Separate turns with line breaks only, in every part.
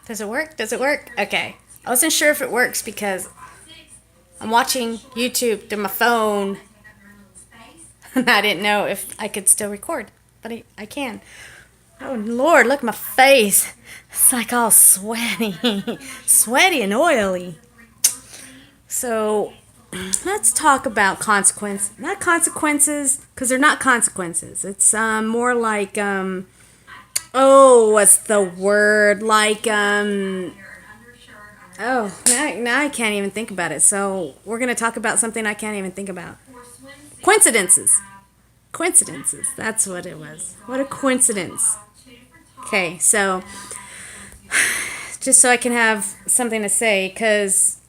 Does it work? Does it work? Okay. I wasn't sure if it works because I'm watching YouTube through my phone and I didn't know if I could still record, but I can. Oh Lord, look at my face. It's like all sweaty, sweaty and oily. So let's talk about consequence. Not consequences, because they're not consequences. It's more like oh, what's the word? Like oh, now I can't even think about it. So we're gonna talk about something I can't even think about. Coincidences. Coincidences. That's what it was. What a coincidence. Okay, so just so I can have something to say, because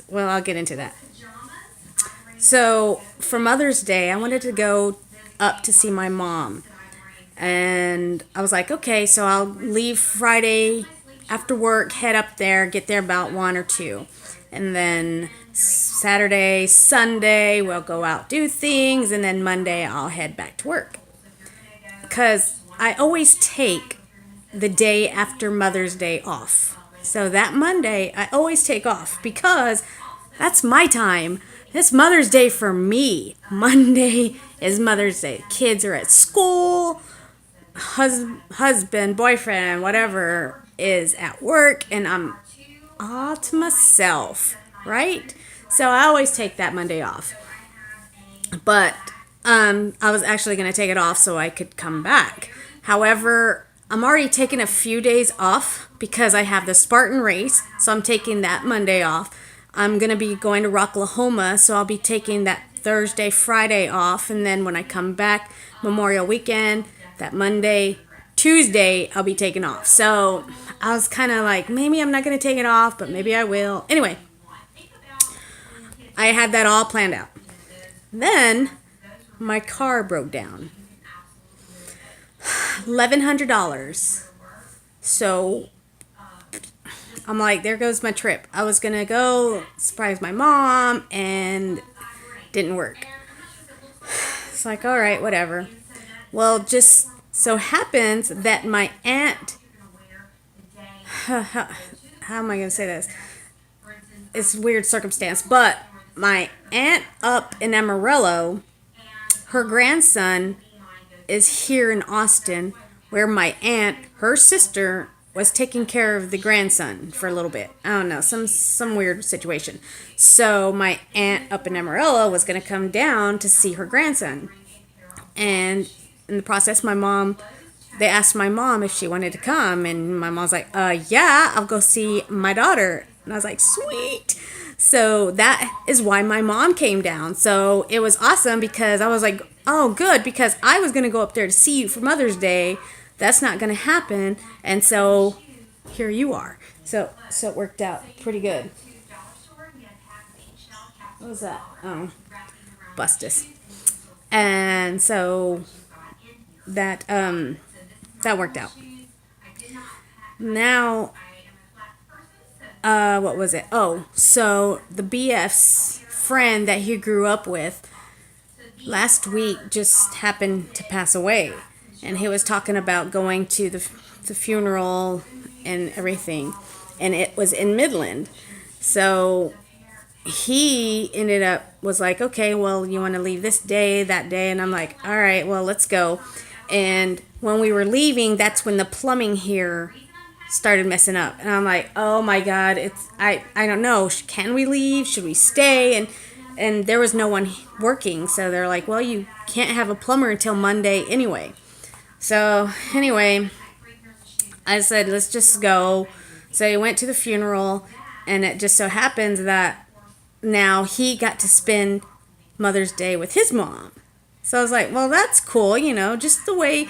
well, I'll get into that. So for Mother's Day, I wanted to go up to see my mom. And I was like, okay, so I'll leave Friday after work, head up there, get there about 1 or 2. And then Saturday, Sunday, we'll go out, do things. And then Monday, I'll head back to work. Because I always take the day after Mother's Day off. So that Monday, I always take off because that's my time. It's Mother's Day for me. Monday is Mother's Day. Kids are at school. Husband, boyfriend, whatever is at work, and I'm all to myself, right? So I always take that Monday off. But I was actually going to take it off so I could come back. However, I'm already taking a few days off because I have the Spartan race, so I'm taking that Monday off. I'm going to be going to Rocklahoma, so I'll be taking that Thursday, Friday off, and then when I come back, Memorial Weekend, that Monday, Tuesday, I'll be taking off. So I was kind of like, maybe I'm not going to take it off, but maybe I will. Anyway, I had that all planned out. Then my car broke down. $1,100. So I'm like, there goes my trip. I was going to go surprise my mom and didn't work. It's like, all right, whatever. Well, just so happens that my aunt, how am I going to say this? It's a weird circumstance, but my aunt up in Amarillo, her grandson is here in Austin, where my aunt, her sister, was taking care of the grandson for a little bit. I don't know, some weird situation. So my aunt up in Amarillo was going to come down to see her grandson. And in the process, they asked my mom if she wanted to come. And my mom's like, yeah, I'll go see my daughter. And I was like, sweet. So that is why my mom came down. So it was awesome because I was like, oh, good, because I was going to go up there to see you for Mother's Day. That's not going to happen. And so here you are. So it worked out pretty good. What was that? Oh, Bustus. And so that worked out. Now, what was it? Oh, so the BF's friend that he grew up with last week just happened to pass away. And he was talking about going to the funeral and everything. And it was in Midland. So he was like, okay, well, you want to leave this day, that day? And I'm like, all right, well, let's go. And when we were leaving, that's when the plumbing here started messing up. And I'm like, oh my God, I don't know. Can we leave? Should we stay? And there was no one working. So they're like, well, you can't have a plumber until Monday anyway. So anyway, I said, let's just go. So we went to the funeral, and it just so happens that now he got to spend Mother's Day with his mom. So I was like, well, that's cool, just the way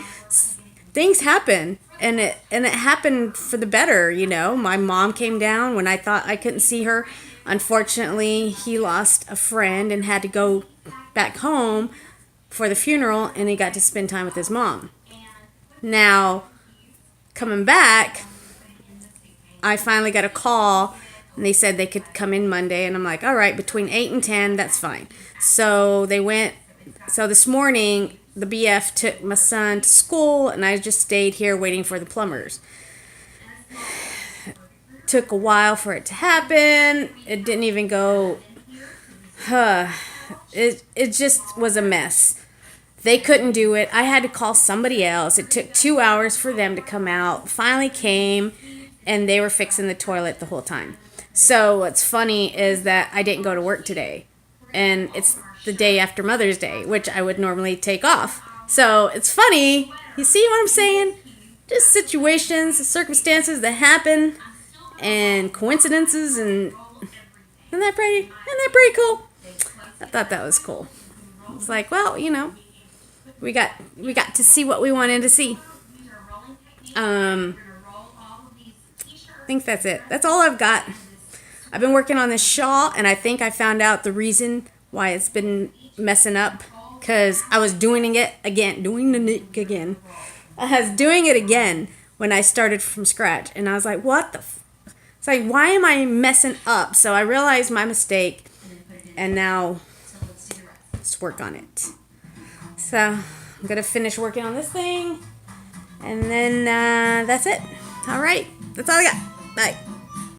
things happen. And it happened for the better, My mom came down when I thought I couldn't see her. Unfortunately, he lost a friend and had to go back home for the funeral, and he got to spend time with his mom. Now, coming back, I finally got a call, and they said they could come in Monday, and I'm like, all right, between 8 and 10, that's fine. So they went. So this morning, the BF took my son to school, and I just stayed here waiting for the plumbers. took a while for it to happen. It didn't even go. It just was a mess. They couldn't do it. I had to call somebody else. It took 2 hours for them to come out. Finally came, and they were fixing the toilet the whole time. So what's funny is that I didn't go to work today, and it's the day after Mother's Day, which I would normally take off. So it's funny. You see what I'm saying? Just situations, circumstances that happen, and coincidences, and isn't that pretty? Isn't that pretty cool? I thought that was cool. It's like, well, we got to see what we wanted to see. I think that's it. That's all I've got. I've been working on this shawl, and I think I found out the reason why it's been messing up, because I was doing it again. I was doing it again when I started from scratch, and I was like, what the it's like, why am I messing up? So I realized my mistake, and now let's work on it. So I'm going to finish working on this thing, and then that's it. All right. That's all I got. Bye.